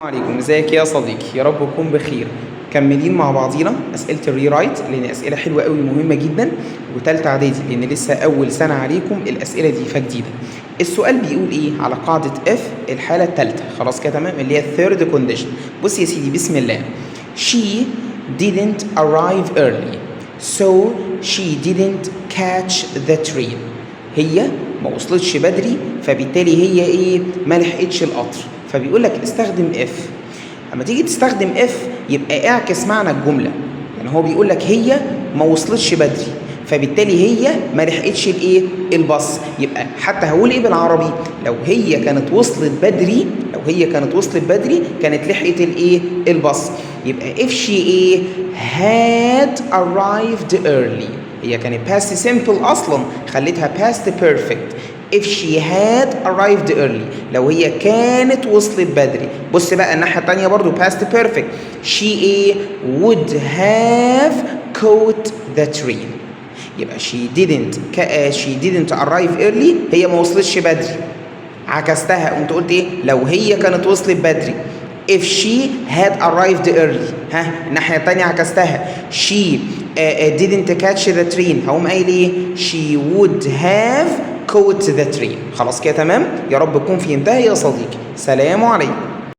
عليكم، ازيك يا صديقي؟ يا رب تكون بخير. مكملين مع بعضينا اسئله الريرايت لان اسئله حلوه قوي ومهمه جدا، وثالثه اعدادي لان لسه اول سنه عليكم الاسئله دي فجديده. السؤال بيقول ايه على قاعده اف الحاله الثالثه؟ خلاص كده تمام، اللي هي الثيرد كونديشن. بص يا سيدي، بسم الله. She didn't arrive early so she didn't catch the train. هي ما وصلتش بدري فبالتالي هي ايه؟ ما لحقتش القطر. فبيقول لك استخدم اف. اما تيجي تستخدم اف يبقى اعكس معنى الجمله. يعني هو بيقول لك هي ما وصلتش بدري فبالتالي هي ما لحقتش الايه؟ الباص. يبقى حتى هقول ايه بالعربي؟ لو هي كانت وصلت بدري، كانت لحقت الايه؟ الباص. يبقى if she ايه؟ had arrived early. هي كانت past simple اصلا، خليتها past perfect. if she had arrived early، لو هي كانت وصلت بدري. بص بقى الناحية التانية برضو past perfect. she ايه؟ would have caught the train. يبقى she didn't arrive early، هي ما وصلتش بدري. عكستها قمت قلت ايه؟ لو هي كانت وصلت بدري if she had arrived early. الناحية التانية عكستها she didn't catch the train، هقوم قايل ايه؟ she would have caught the train. خلاص كده تمام؟ يا رب تكون فهمتها يا صديقي. سلام عليكم.